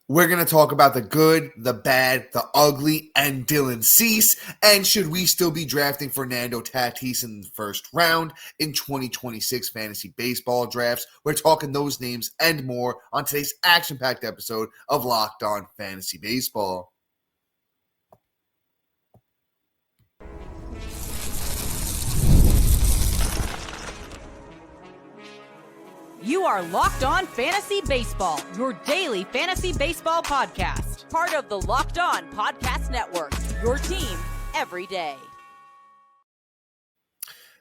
We're going to talk about the good, the bad, the ugly, and Dylan Cease. And should we still be drafting Fernando Tatis in the first round in 2026 fantasy baseball drafts? We're talking those names and more on today's action-packed episode of Locked On Fantasy Baseball. You are Locked On Fantasy Baseball, your daily fantasy baseball podcast. Part of the Locked On Podcast Network, your team every day.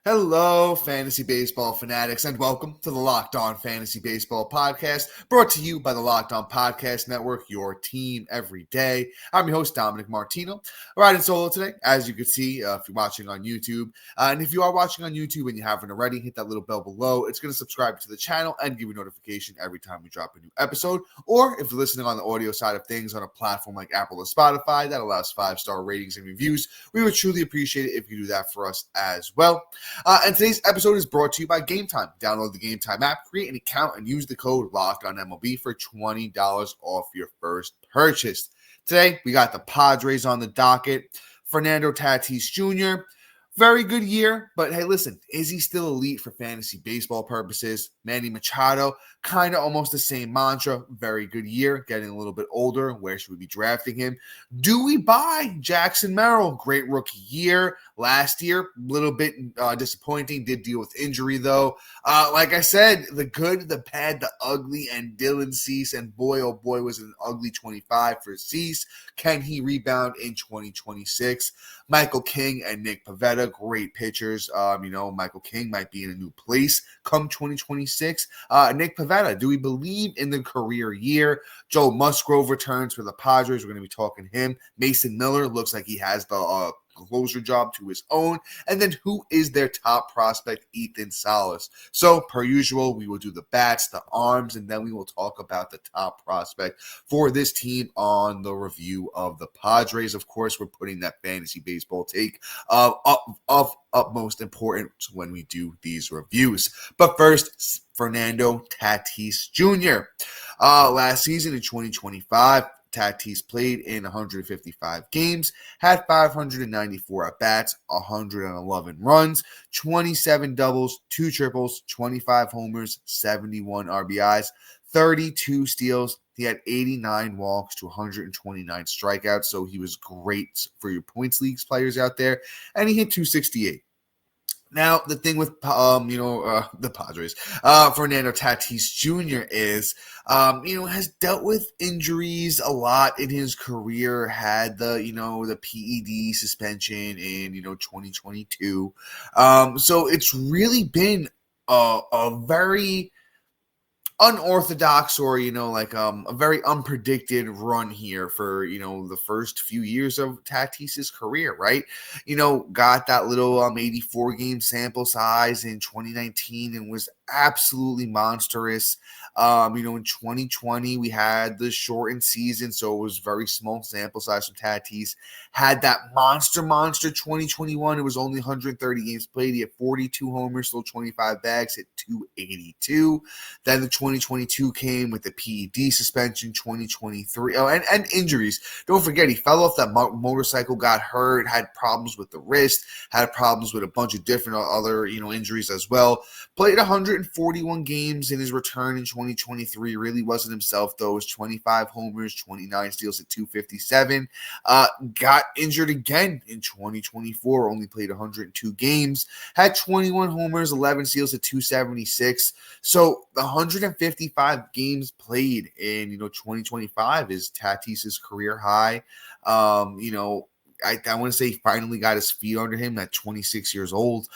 Hello, fantasy baseball fanatics, and welcome to the Locked On Fantasy Baseball podcast, brought to you by the Locked On Podcast Network, your team every day. I'm your host, Dominick Martino, riding solo today, as you can see if you're watching on YouTube. And if you are watching on YouTube and you haven't already, hit that little bell below. It's going to subscribe to the channel and give you a notification every time we drop a new episode. Or if you're listening on the audio side of things on a platform like Apple or Spotify that allows 5-star ratings and reviews, we would truly appreciate it if you do that for us as well. And today's episode is brought to you by Game Time. Download the Game Time app, create an account, and use the code LOCKEDONMLB for $20 off your first purchase. Today, we got the Padres on the docket. Fernando Tatis Jr., very good year, but hey, listen, is he still elite for fantasy baseball purposes? Manny Machado, kind of almost the same mantra, very good year, getting a little bit older. Where should we be drafting him? Do we buy Jackson Merrill? Great rookie year. Last year, a little bit disappointing, did deal with injury though. Like I said, the good, the bad, the ugly, and Dylan Cease, and boy, oh boy, was it an ugly 25 for Cease. Can he rebound in 2026? Michael King and Nick Pivetta, great pitchers. Michael King might be in a new place come 2026. Nick Pivetta, do we believe in the career year? Joe Musgrove returns for the Padres. We're going to be talking him. Mason Miller looks like he has the closer job to his own. And then who is their top prospect? Ethan Salas. So per usual, we will do the bats, the arms, and then we will talk about the top prospect for this team on the review of the Padres. Of course, we're putting that fantasy baseball take of utmost importance when we do these reviews. But first, Fernando Tatis Jr. Last season in 2025, Tatis played in 155 games, had 594 at-bats, 111 runs, 27 doubles, 2 triples, 25 homers, 71 RBIs, 32 steals. He had 89 walks to 129 strikeouts, so he was great for your points leagues players out there, and he hit 268. Now, the thing with, the Padres, Fernando Tatis Jr. is, has dealt with injuries a lot in his career, had the PED suspension in, 2022. So it's really been a very unorthodox or a very unpredicted run here for the first few years of Tatis's career, right? Got that little 84 game sample size in 2019 and was absolutely monstrous. In 2020 we had the shortened season, so it was very small sample size from Tatis. Had that monster 2021. It was only 130 games played. He had 42 homers, still 25 bags, hit 282. Then the 2022 came with the PED suspension. 2023 and injuries. Don't forget, he fell off that motorcycle, got hurt, had problems with the wrist, had problems with a bunch of different other injuries as well. Played 141 games in his return in 2023. Really wasn't himself though. It was 25 homers, 29 steals at 257. Got injured again in 2024. Only played 102 games. Had 21 homers, 11 steals at 276. So the 155 games played in 2025 is Tatis's career high. I want to say he finally got his feet under him at 26 years old.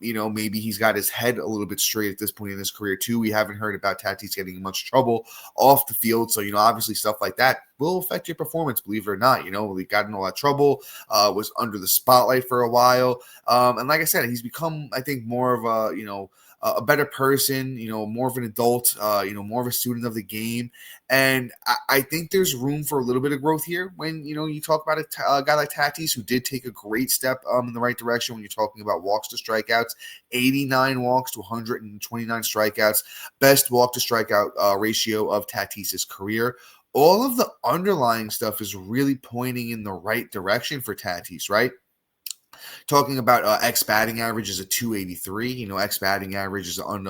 Maybe he's got his head a little bit straight at this point in his career too. We haven't heard about Tatis getting in much trouble off the field. So, obviously stuff like that will affect your performance, believe it or not. He got in a lot of trouble, was under the spotlight for a while. And like I said, he's become, I think, more of a better person, more of an adult, more of a student of the game. And I think there's room for a little bit of growth here when, you talk about a guy like Tatis, who did take a great step in the right direction when you're talking about walks to strikeouts, 89 walks to 129 strikeouts, best walk to strikeout ratio of Tatis's career. all of the underlying stuff is really pointing in the right direction for Tatis, right? Talking about X batting average is a 283. X batting average is on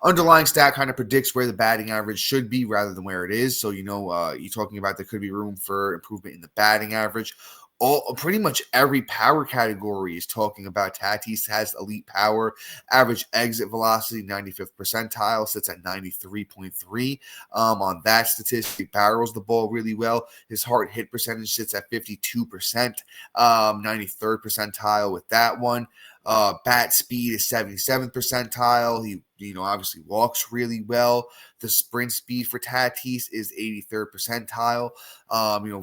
underlying stat, kind of predicts where the batting average should be rather than where it is. So, you're talking about there could be room for improvement in the batting average. Pretty much every power category is talking about Tatis has elite power. Average exit velocity, 95th percentile, sits at 93.3. On that statistic, barrels the ball really well. His hard hit percentage sits at 52%, 93rd percentile with that one. Bat speed is 77th percentile. He, obviously walks really well. The sprint speed for Tatis is 83rd percentile.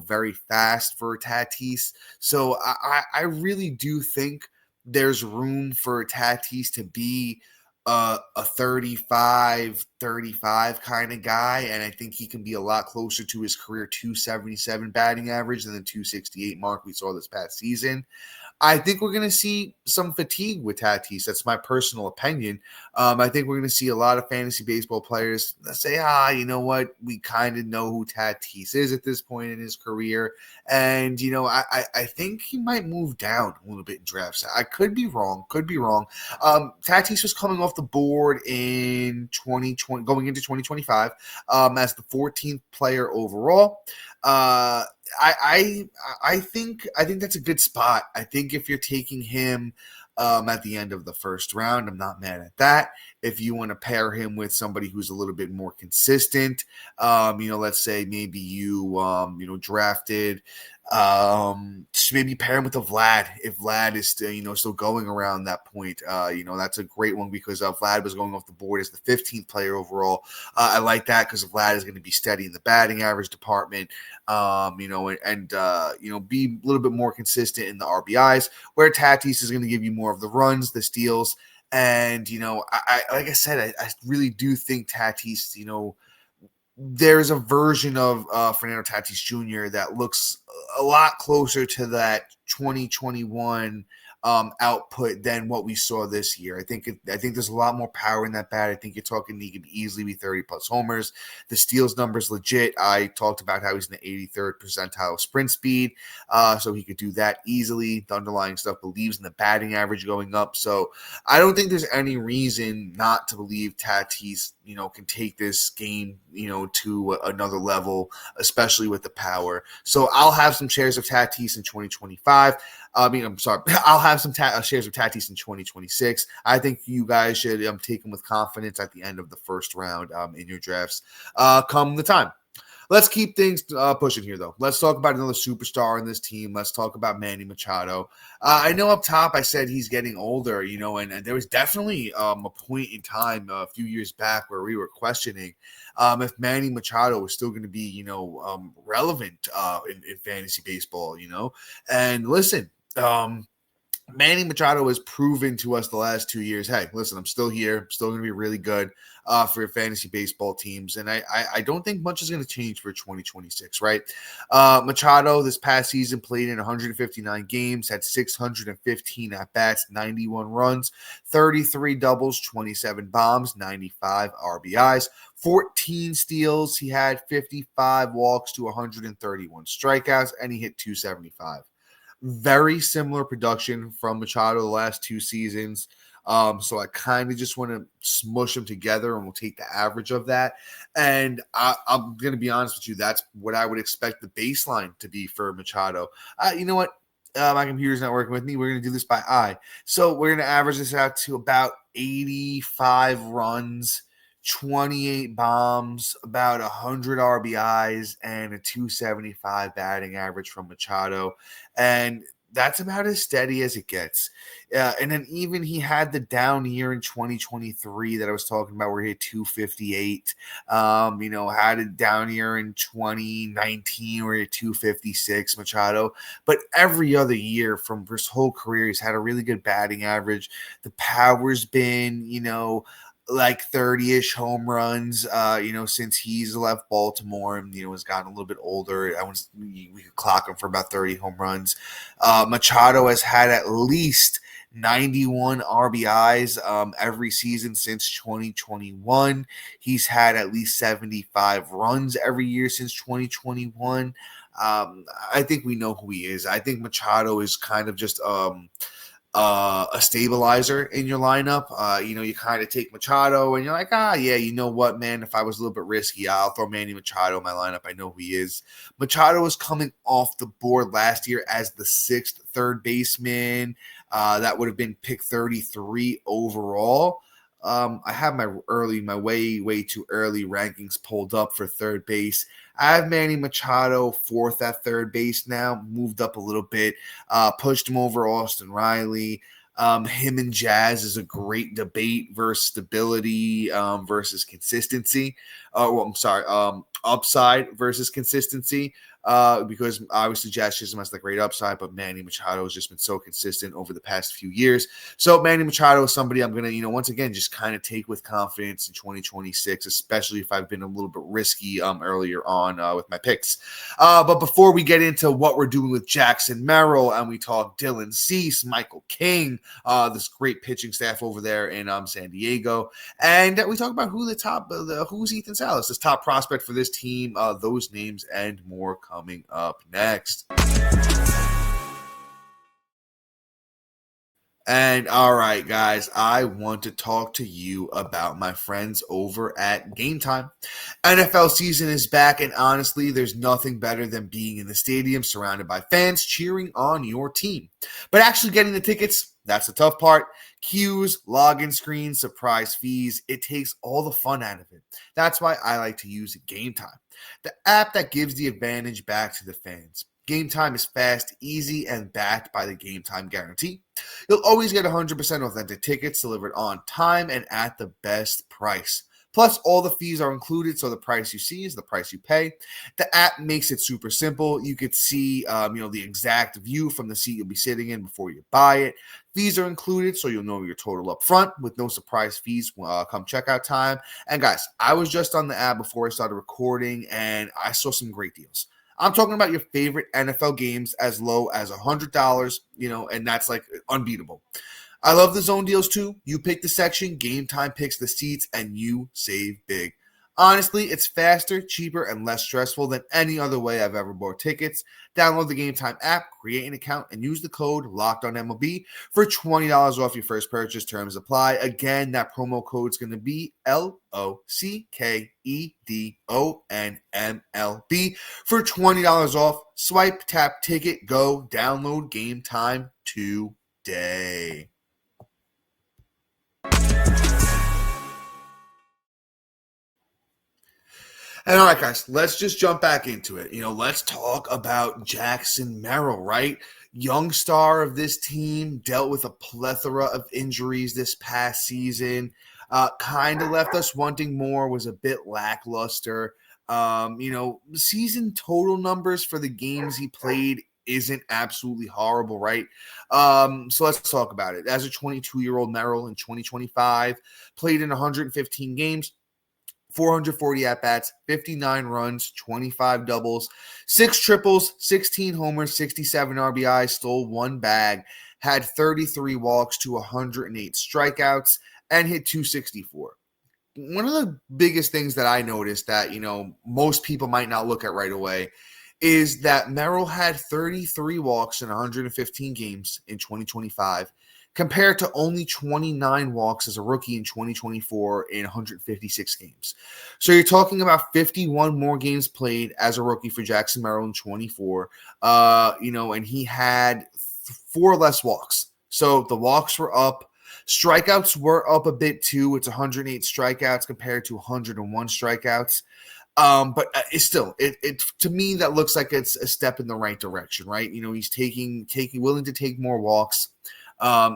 Very fast for Tatis. So I really do think there's room for Tatis to be a 35 kind of guy, and I think he can be a lot closer to his career 277 batting average than the 268 mark we saw this past season. I think we're going to see some fatigue with Tatis. That's my personal opinion. I think we're going to see a lot of fantasy baseball players say, you know what? We kind of know who Tatis is at this point in his career. And, I think he might move down a little bit in drafts. I could be wrong. Tatis was coming off the board in 2020, going into 2025 as the 14th player overall. I think that's a good spot. I think if you're taking him at the end of the first round, I'm not mad at that. If you want to pair him with somebody who's a little bit more consistent, let's say maybe you drafted, maybe pair him with a Vlad. If Vlad is still going around that point, that's a great one because Vlad was going off the board as the 15th player overall. I like that because Vlad is going to be steady in the batting average department, and be a little bit more consistent in the RBIs, where Tatis is going to give you more of the runs, the steals. And, I like I said, I really do think Tatis, there's a version of Fernando Tatis Jr. that looks a lot closer to that 2021 output than what we saw this year. I think there's a lot more power in that bat. I think you're talking he could easily be 30 plus homers. The steals numbers legit. I talked about how he's in the 83rd percentile sprint speed, so he could do that easily. The underlying stuff believes in the batting average going up. So I don't think there's any reason not to believe Tatis, can take this game, to another level, especially with the power. So I'll have some shares of Tatis in 2025. I'll have some shares of Tatis in 2026. I think you guys should take him with confidence at the end of the first round in your drafts come the time. Let's keep things pushing here, though. Let's talk about another superstar in this team. Let's talk about Manny Machado. I know up top I said he's getting older, and there was definitely a point in time a few years back where we were questioning if Manny Machado was still going to be, relevant in fantasy baseball, And listen, Manny Machado has proven to us the last 2 years, hey, listen, I'm still here. I'm still going to be really good for your fantasy baseball teams. And I don't think much is going to change for 2026, right? Machado this past season played in 159 games, had 615 at-bats, 91 runs, 33 doubles, 27 bombs, 95 RBIs, 14 steals. He had 55 walks to 131 strikeouts, and he hit 275. Very similar production from Machado the last 2 seasons. So I kind of just want to smush them together and we'll take the average of that. And I'm going to be honest with you. That's what I would expect the baseline to be for Machado. You know what? My computer's not working with me. We're going to do this by eye. So we're going to average this out to about 85 runs, 28 bombs, about 100 RBIs, and a 275 batting average from Machado. And that's about as steady as it gets. And then even he had the down year in 2023 that I was talking about where he had 258. Had a down year in 2019 where he had 256, Machado. But every other year from his whole career, he's had a really good batting average. The power's been, like 30-ish home runs, since he's left Baltimore and, has gotten a little bit older. We could clock him for about 30 home runs. Machado has had at least 91 RBIs every season since 2021. He's had at least 75 runs every year since 2021. I think we know who he is. I think Machado is kind of just a stabilizer in your lineup. You kind of take Machado and you're like, yeah, you know what, man, if I was a little bit risky, I'll throw Manny Machado in my lineup. I know who he is. Machado was coming off the board last year as the 6th third baseman. That would have been pick 33 overall. I have my way too early rankings pulled up for third base. I have Manny Machado 4th at third base now, moved up a little bit, pushed him over Austin Riley. Him and Jazz is a great debate versus stability versus consistency. Upside versus consistency. Because obviously Jazz Chisholm has the great upside, but Manny Machado has just been so consistent over the past few years. So Manny Machado is somebody I'm going to, once again, just kind of take with confidence in 2026, especially if I've been a little bit risky earlier on with my picks. But before we get into what we're doing with Jackson Merrill and we talk Dylan Cease, Michael King, this great pitching staff over there in San Diego, and we talk about who's Ethan Salas, this top prospect for this team, those names and more coming up next. And all right, guys, I want to talk to you about my friends over at Game Time. NFL season is back, and honestly, there's nothing better than being in the stadium surrounded by fans cheering on your team. But actually getting the tickets, that's the tough part. Queues, login screens, surprise fees, it takes all the fun out of it. That's why I like to use Game Time, the app that gives the advantage back to the fans. Game Time is fast, easy, and backed by the Game Time guarantee. You'll always get 100% authentic tickets delivered on time and at the best price. Plus, all the fees are included, so the price you see is the price you pay. The app makes it super simple. You could see, the exact view from the seat you'll be sitting in before you buy it. Fees are included, so you'll know your total up front with no surprise fees come checkout time. And guys, I was just on the app before I started recording, and I saw some great deals. I'm talking about your favorite NFL games as low as $100, and that's like unbeatable. I love the zone deals too. You pick the section, Game Time picks the seats, and you save big. Honestly, it's faster, cheaper, and less stressful than any other way I've ever bought tickets. Download the Game Time app, create an account, and use the code LOCKEDONMLB for $20 off your first purchase. Terms apply. Again, that promo code is going to be LOCKEDONMLB for $20 off. Swipe, tap, ticket, go. Download Game Time today. And all right, guys, let's just jump back into it. Let's talk about Jackson Merrill, right? Young star of this team, dealt with a plethora of injuries this past season. Kind of left us wanting more, was a bit lackluster. Season total numbers for the games he played isn't absolutely horrible, right? So let's talk about it. As a 22-year-old Merrill in 2025, played in 115 games, 440 at-bats, 59 runs, 25 doubles, 6 triples, 16 homers, 67 RBIs, stole 1 bag, had 33 walks to 108 strikeouts, and hit 264. One of the biggest things that I noticed that, most people might not look at right away is that Merrill had 33 walks in 115 games in 2025, compared to only 29 walks as a rookie in 2024 in 156 games. So you're talking about 51 more games played as a rookie for Jackson Merrill in 24, and he had 4 less walks. So the walks were up. Strikeouts were up a bit too. It's 108 strikeouts compared to 101 strikeouts. But it's still, it to me, that looks like it's a step in the right direction, right? He's willing to take more walks.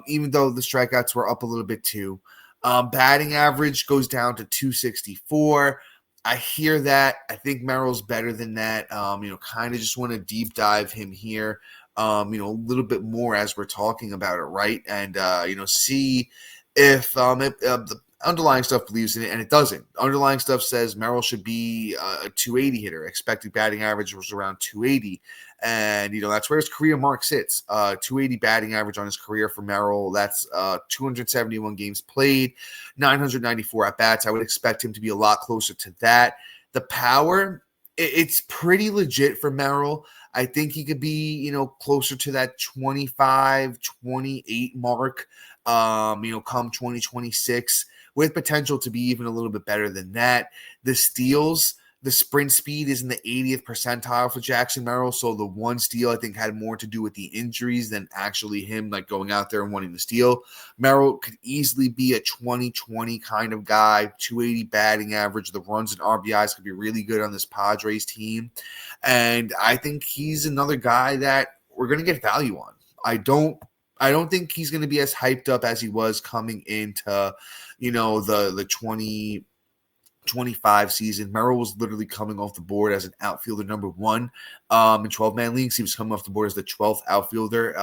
Even though the strikeouts were up a little bit too. Batting average goes down to 264. I hear that. I think Merrill's better than that. Kind of just want to deep dive him here, a little bit more as we're talking about it, right? And, see if underlying stuff believes in it, and it doesn't. Underlying stuff says Merrill should be a 280 hitter. Expected batting average was around 280. And, that's where his career mark sits. 280 batting average on his career for Merrill. That's 271 games played, 994 at-bats. I would expect him to be a lot closer to that. The power, it's pretty legit for Merrill. I think he could be, closer to that 25, 28 mark, come 2026, with potential to be even a little bit better than that. The steals, the sprint speed is in the 80th percentile for Jackson Merrill. So the one steal, I think, had more to do with the injuries than actually him going out there and wanting to steal. Merrill could easily be a 20-20 kind of guy, 280 batting average. The runs and RBIs could be really good on this Padres team. And I think he's another guy that we're going to get value on. I don't think he's going to be as hyped up as he was coming into, the 2025 season. Merrill was literally coming off the board as an outfielder number 1 in 12-man leagues. He was coming off the board as the 12th outfielder,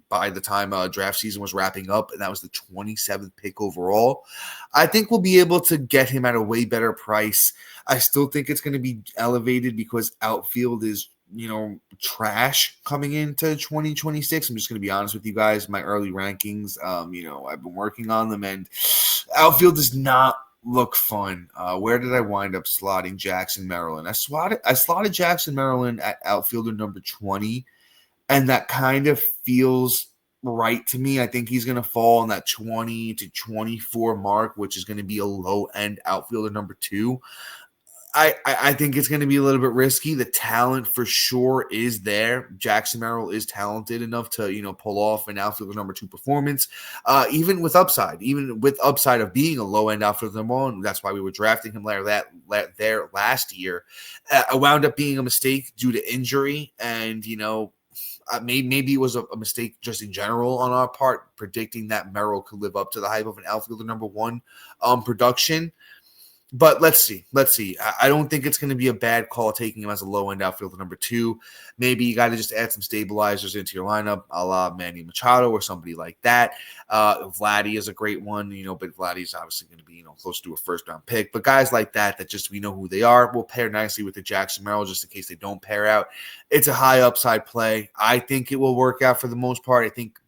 by the time draft season was wrapping up, and that was the 27th pick overall. I think we'll be able to get him at a way better price. I still think it's going to be elevated because outfield is trash coming into 2026. I'm just going to be honest with you guys. My early rankings, I've been working on them, and outfield does not look fun. Where did I wind up slotting Jackson Merrill in? I slotted Jackson Merrill in at outfielder number 20, and that kind of feels right to me. I think he's going to fall in that 20 to 24 mark, which is going to be a low-end outfielder number 2. I think it's going to be a little bit risky. The talent for sure is there. Jackson Merrill is talented enough to, pull off an outfielder number 2 performance, even with upside of being a low-end outfielder number 1. That's why we were drafting him there last year. It wound up being a mistake due to injury, and, maybe it was a mistake just in general on our part, predicting that Merrill could live up to the hype of an outfielder number 1 production. But let's see. I don't think it's going to be a bad call taking him as a low-end outfielder number 2. Maybe you got to just add some stabilizers into your lineup, a la Manny Machado or somebody like that. Vladdy is a great one, but Vladdy's obviously going to be, close to a first-round pick. But guys like that just we know who they are, will pair nicely with the Jackson Merrill just in case they don't pair out. It's a high upside play. I think it will work out for the most part. I think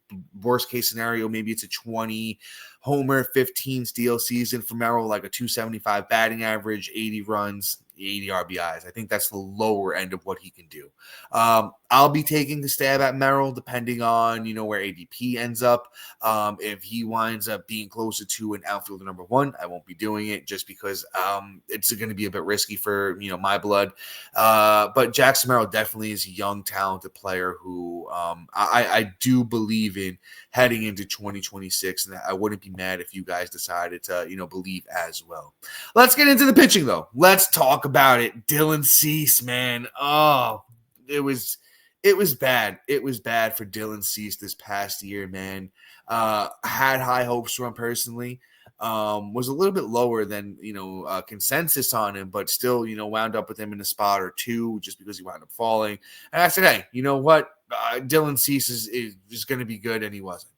worst case scenario, maybe it's a 20 homer, 15 steal season for Merrill, like a 275 batting average, 80 runs, 80 RBIs. I think that's the lower end of what he can do. I'll be taking the stab at Merrill depending on, where ADP ends up. If he winds up being closer to an outfielder number 1, I won't be doing it just because it's going to be a bit risky for, my blood. But Jackson Merrill definitely is a young, talented player who I do believe in heading into 2026, and I wouldn't be mad if you guys decided to, believe as well. Let's get into the pitching, though. Let's talk about it. Dylan Cease, man. Oh, it was bad. It was bad for Dylan Cease this past year, man. Had high hopes for him personally. Was a little bit lower than, consensus on him, but still, wound up with him in a spot or 2 just because he wound up falling. And I said, hey, you know what? Dylan Cease is going to be good, and he wasn't.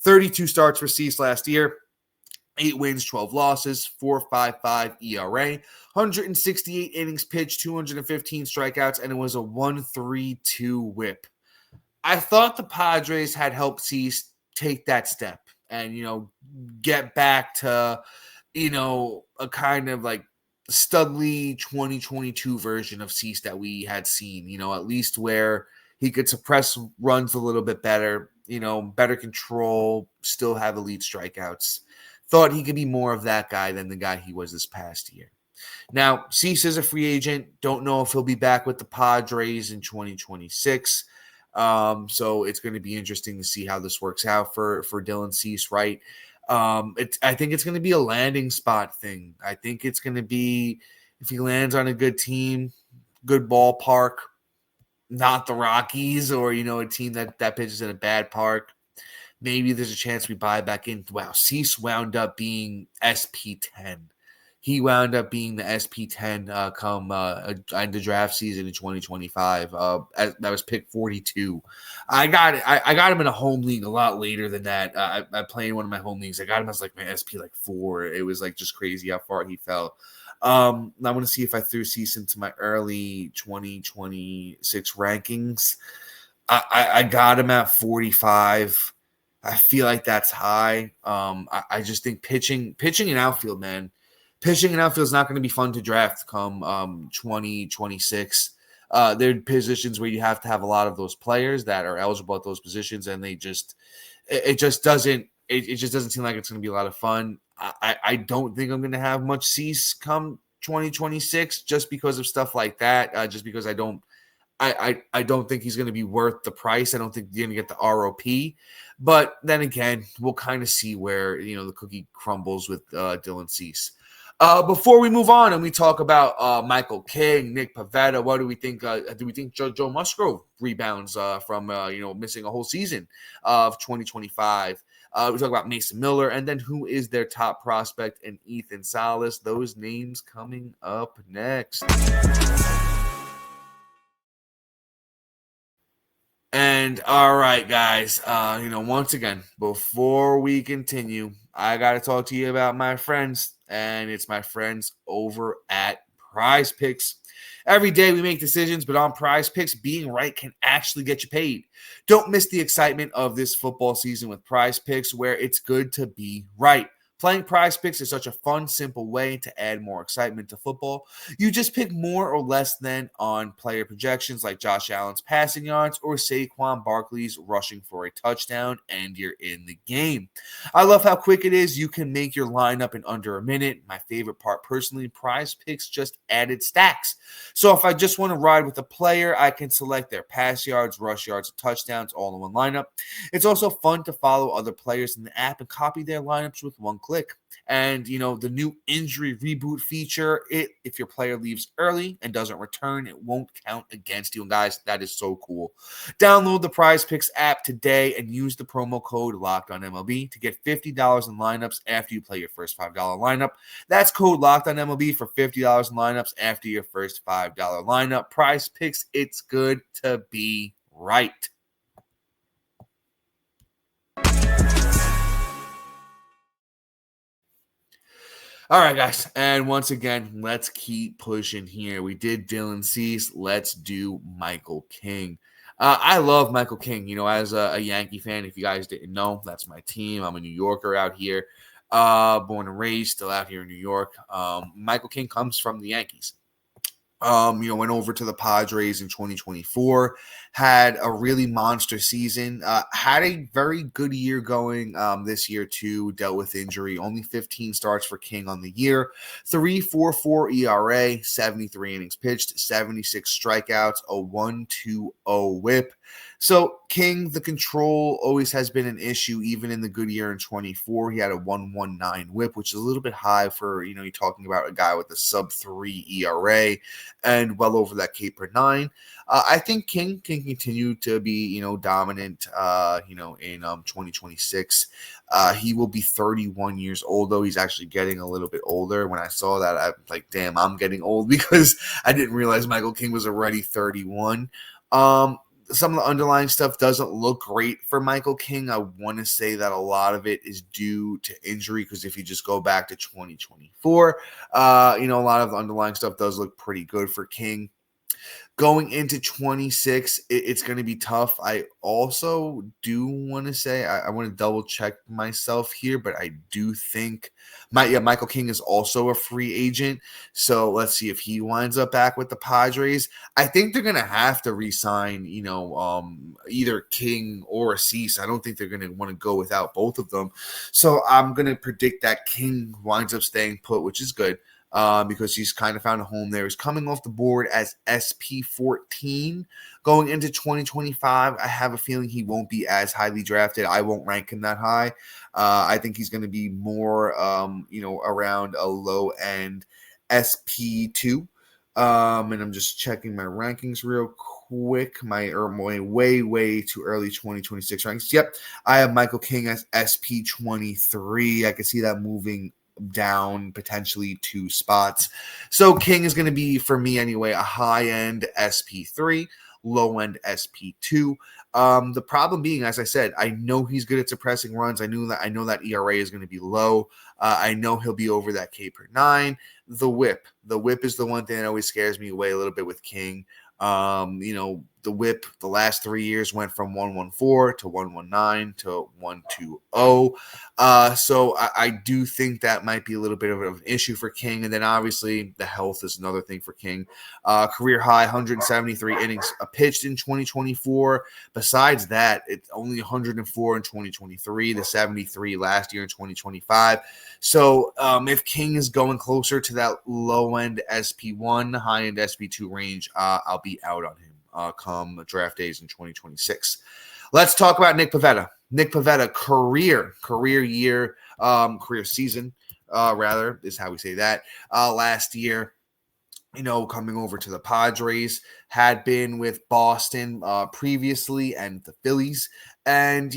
32 starts for Cease last year. 8 wins, 12 losses, 4.55 ERA, 168 innings pitched, 215 strikeouts, and it was a 1.32 whip. I thought the Padres had helped Cease take that step and, get back to, a kind of like Studley 2022 version of Cease that we had seen, at least where he could suppress runs a little bit better, better control, still have elite strikeouts. Thought he could be more of that guy than the guy he was this past year. Now, Cease is a free agent. Don't know if he'll be back with the Padres in 2026. So it's going to be interesting to see how this works out for Dylan Cease, right? I think it's going to be a landing spot thing. I think it's going to be, if he lands on a good team, good ballpark, not the Rockies or, a team that pitches in a bad park, maybe there's a chance we buy back in. Wow, Cease wound up being SP10. he wound up being the SP10 come the draft season in 2025. That was pick 42. I got him in a home league a lot later than that. I played in one of my home leagues. I got him as like my SP like 4. It was like just crazy how far he fell. I want to see if I threw Cease into my early 2026 rankings. I got him at 45. I feel like that's high. I just think pitching and outfield, man. Pitching and outfield is not going to be fun to draft come 2026. There are positions where you have to have a lot of those players that are eligible at those positions, and it just doesn't seem like it's going to be a lot of fun. I don't think I'm going to have much Cease come 2026 just because of stuff like that. Just because I don't think he's going to be worth the price. I don't think you're going to get the ROP. But then again, we'll kind of see where the cookie crumbles with Dylan Cease. Before we move on and we talk about Michael King, Nick Pivetta, what do we think? Do we think Joe Musgrove rebounds from missing a whole season of 2025? We talk about Mason Miller, and then who is their top prospect in Ethan Salas. Those names coming up next. And all right, guys, once again, before we continue, I got to talk to you about my friends, and it's my friends over at Prize Picks. Every day we make decisions, but on Prize Picks, being right can actually get you paid. Don't miss the excitement of this football season with Prize Picks, where it's good to be right. Playing Prize Picks is such a fun, simple way to add more excitement to football. You just pick more or less than on player projections like Josh Allen's passing yards or Saquon Barkley's rushing for a touchdown, and you're in the game. I love how quick it is. You can make your lineup in under a minute. My favorite part personally, Prize Picks just added stacks. So if I just want to ride with a player, I can select their pass yards, rush yards, and touchdowns all in one lineup. It's also fun to follow other players in the app and copy their lineups with one click. And the new injury reboot feature, if your player leaves early and doesn't return, it won't count against you. And guys, that is so cool. Download the Prize Picks app today and use the promo code LOCKEDONMLB to get $50 in lineups after you play your first $5 lineup. That's code LOCKEDONMLB for $50 in lineups after your first $5 lineup. Prize Picks, it's good to be right. All right, guys, and once again, let's keep pushing here. We did Dylan Cease. Let's do Michael King. I love Michael King, as a Yankee fan. If you guys didn't know, that's my team. I'm a New Yorker out here, born and raised, still out here in New York. Michael King comes from the Yankees. Went over to the Padres in 2024, had a really monster season, had a very good year going this year too, dealt with injury, only 15 starts for King on the year, 3.44 ERA, 73 innings pitched, 76 strikeouts, a 1.20 whip. So King, the control always has been an issue, even in the good year in 24. He had a 1.19 whip, which is a little bit high for, you're talking about a guy with a sub-3 ERA and well over that K per 9. I think King can continue to be, dominant, in 2026. He will be 31 years old, though. He's actually getting a little bit older. When I saw that, I'm like, damn, I'm getting old, because I didn't realize Michael King was already 31. Some of the underlying stuff doesn't look great for Michael King. I want to say that a lot of it is due to injury, because if you just go back to 2024, a lot of the underlying stuff does look pretty good for King. Going into 26, it's going to be tough. I also do want to say, I want to double check myself here, but I do think Michael King is also a free agent. So let's see if he winds up back with the Padres. I think they're going to have to re-sign, either King or Cease. I don't think they're going to want to go without both of them. So I'm going to predict that King winds up staying put, which is good. Because he's kind of found a home there. He's coming off the board as SP14. Going into 2025, I have a feeling he won't be as highly drafted. I won't rank him that high. I think he's going to be more, around a low-end SP2. And I'm just checking my rankings real quick. My way too early 2026 rankings. Yep, I have Michael King as SP23. I can see that moving down potentially 2 spots. So King is going to be, for me anyway, a high-end SP3, low-end SP2. The problem being, as I said, I know he's good at suppressing runs. I know that ERA is going to be low. I know he'll be over that K per 9. The whip is the one thing that always scares me away a little bit with King. The whip the last 3 years went from 114 to 119 to 120. So I do think that might be a little bit of an issue for King. And then obviously the health is another thing for King. Career high 173 innings pitched in 2024. Besides that, it's only 104 in 2023, the 73 last year in 2025. So if King is going closer to that low end SP1, high end SP2 range, I'll be out on him come draft days in 2026. Let's talk about Nick Pivetta. Nick Pivetta, career season, rather, is how we say that. Last year, coming over to the Padres, had been with Boston previously and the Phillies. And,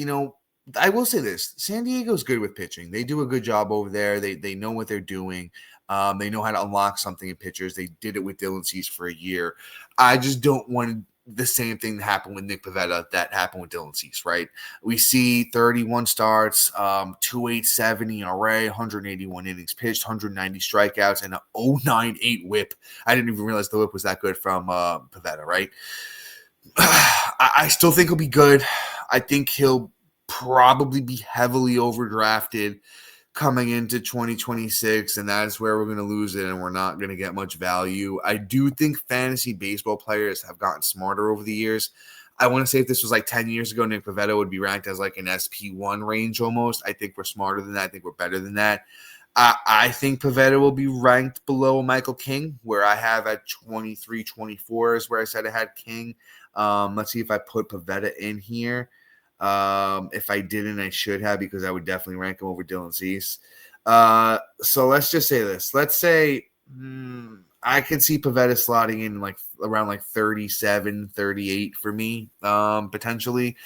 I will say this, San Diego's good with pitching. They do a good job over there. They know what they're doing. They know how to unlock something in pitchers. They did it with Dylan Cease for a year. I just don't want the same thing that happened with Nick Pivetta that happened with Dylan Cease, right? We see 31 starts, 2.87 ERA, 181 innings pitched, 190 strikeouts, and an 0.98 whip. I didn't even realize the whip was that good from Pivetta, right? I still think he'll be good. I think he'll probably be heavily overdrafted coming into 2026, and that's where we're going to lose it, and we're not going to get much value. I do think fantasy baseball players have gotten smarter over the years. I want to say if this was like 10 years ago, Nick Pivetta would be ranked as like an SP1 range almost. I think we're smarter than that. I think we're better than that. I think Pivetta will be ranked below Michael King, where I have at 23, 24 is where I said I had King. Let's see if I put Pivetta in here. If I didn't, I should have, because I would definitely rank him over Dylan Cease. So let's just say this. Let's say I can see Pivetta slotting in like around like 37, 38 for me, potentially.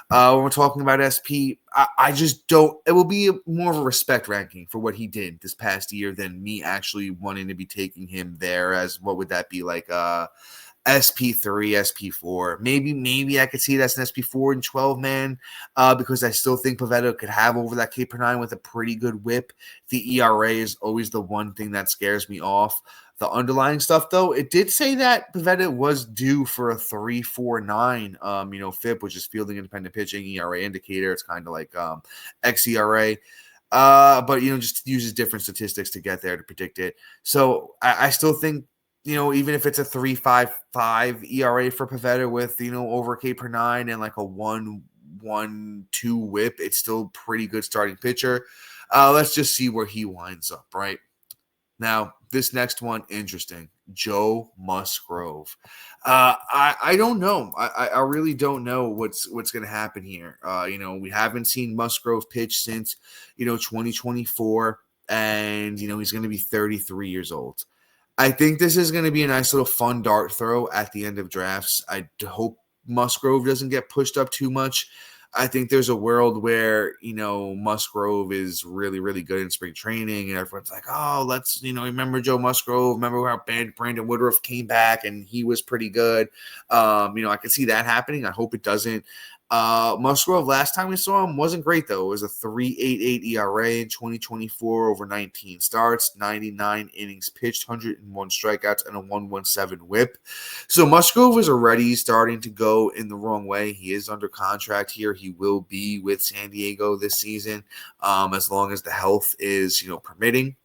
When we're talking about SP, I just don't. It will be more of a respect ranking for what he did this past year than me actually wanting to be taking him there as, what would that be, like SP3, SP4. Maybe I could see that's an SP4 and 12 man, because I still think Pivetta could have over that K per 9 with a pretty good whip. The ERA is always the one thing that scares me off. The underlying stuff, though, it did say that Pivetta was due for a 3.49, FIP, which is fielding independent pitching, ERA indicator. It's kind of like xERA. But just uses different statistics to get there to predict it. So I still think, even if it's a 3.55 ERA for Pivetta with, over K per 9 and like a 1.12 whip, it's still pretty good starting pitcher. Let's just see where he winds up, right? Now, this next one, interesting. Joe Musgrove. I don't know. I really don't know what's going to happen here. We haven't seen Musgrove pitch since, 2024, and, he's going to be 33 years old. I think this is going to be a nice little fun dart throw at the end of drafts. I hope Musgrove doesn't get pushed up too much. I think there's a world where, Musgrove is really, really good in spring training, and everyone's like, oh, let's, remember Joe Musgrove. Remember how Brandon Woodruff came back and he was pretty good. I can see that happening. I hope it doesn't. Musgrove, last time we saw him, wasn't great, though. It was a 3.88 ERA in 2024 over 19 starts, 99 innings pitched, 101 strikeouts, and a 1.17 whip. So Musgrove is already starting to go in the wrong way. He is under contract here. He will be with San Diego this season, as long as the health is, permitting.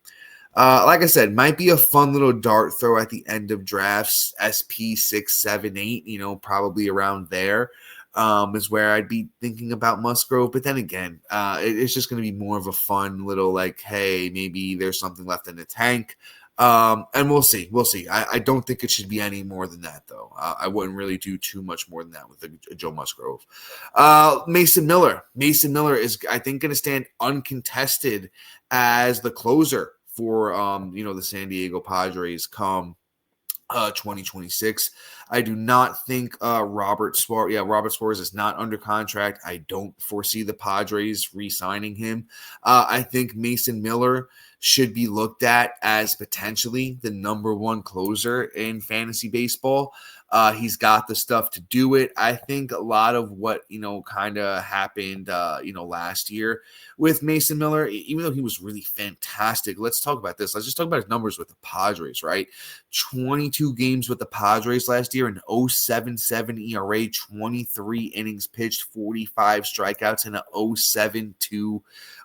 Like I said, might be a fun little dart throw at the end of drafts, SP 6, 7, 8, probably around there. Is where I'd be thinking about Musgrove. But then again, it's just going to be more of a fun little, like, hey, maybe there's something left in the tank. And we'll see. I don't think it should be any more than that, though. I wouldn't really do too much more than that with Joe Musgrove. Mason Miller. Mason Miller is, I think, going to stand uncontested as the closer for, the San Diego Padres come 2026. I do not think Robert Suarez is not under contract. I don't foresee the Padres re-signing him. I think Mason Miller should be looked at as potentially the number one closer in fantasy baseball. He's got the stuff to do it. I think a lot of what, kind of happened, last year with Mason Miller, even though he was really fantastic. Let's talk about this. Let's just talk about his numbers with the Padres, right? 22 games with the Padres last year, an 0.77 ERA, 23 innings pitched, 45 strikeouts, and an 0.72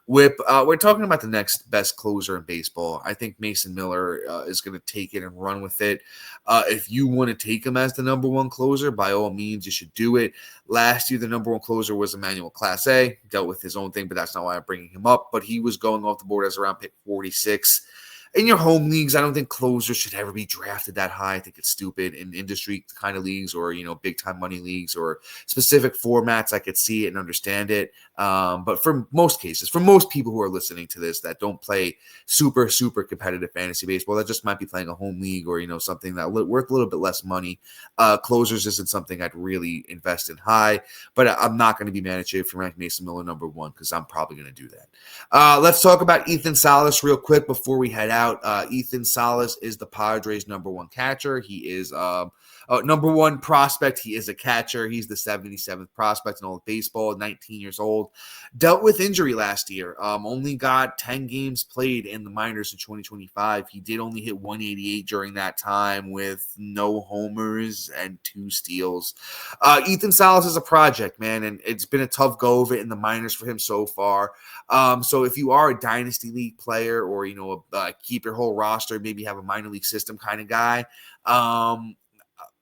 whip. We're talking about the next best closer in baseball. I think Mason Miller is going to take it and run with it. If you want to take him as the number one closer, by all means, you should do it. Last year, the number one closer was Emmanuel Clase. Dealt with his own thing, but that's not why I'm bringing him up. But he was going off the board as around pick 46. In your home leagues, I don't think closers should ever be drafted that high. I think it's stupid. In industry kind of leagues or, big time money leagues or specific formats, I could see it and understand it. But for most cases, for most people who are listening to this that don't play super, super competitive fantasy baseball, that just might be playing a home league or, something that worth a little bit less money. Closers isn't something I'd really invest in high, but I'm not going to be mad at you if you rank Mason Miller number one, because I'm probably going to do that. Let's talk about Ethan Salas real quick before we head out. Ethan Salas is the Padres' number one catcher. He is number one prospect. He is a catcher. He's the 77th prospect in all of baseball, 19 years old. Dealt with injury last year. Only got 10 games played in the minors in 2025. He did only hit 188 during that time with no homers and 2 steals. Ethan Salas is a project, man, and it's been a tough go of it in the minors for him so far. So if you are a dynasty league player or, keep your whole roster, maybe have a minor league system kind of guy,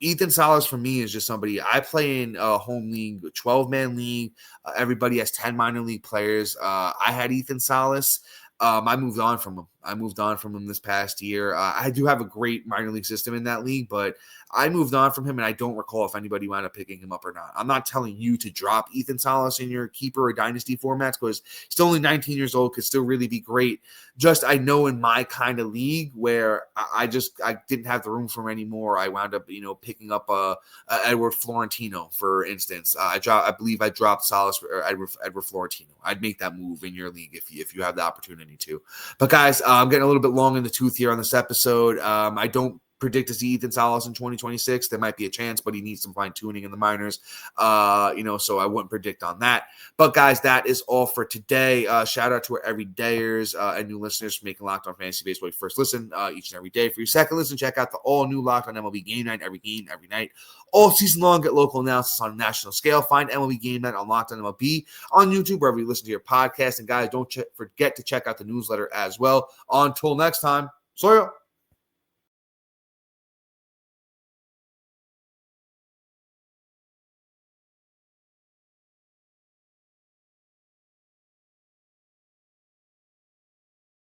Ethan Salas for me is just somebody. I play in a home league, 12-man league. Everybody has 10 minor league players. I had Ethan Salas. I moved on from him this past year. I do have a great minor league system in that league, but I moved on from him, and I don't recall if anybody wound up picking him up or not. I'm not telling you to drop Ethan Salas in your keeper or dynasty formats because he's still only 19 years old, could still really be great. Just I know in my kind of league where I didn't have the room for him anymore, I wound up picking up Edward Florentino, for instance. I believe I dropped Salas for Edward Florentino. I'd make that move in your league if you have the opportunity to. But guys, I'm getting a little bit long in the tooth here on this episode. I don't predict to see Ethan Salas in 2026. There might be a chance, but he needs some fine-tuning in the minors, so I wouldn't predict on that. But, guys, that is all for today. Shout out to our everydayers and new listeners for making Locked On Fantasy Baseball your first listen each and every day. For your second listen, check out the all-new Locked On MLB Game Night, every game, every night. All season long, get local analysis on a national scale. Find MLB Game Night on Locked On MLB on YouTube, wherever you listen to your podcast. And, guys, don't forget to check out the newsletter as well. Until next time, see ya.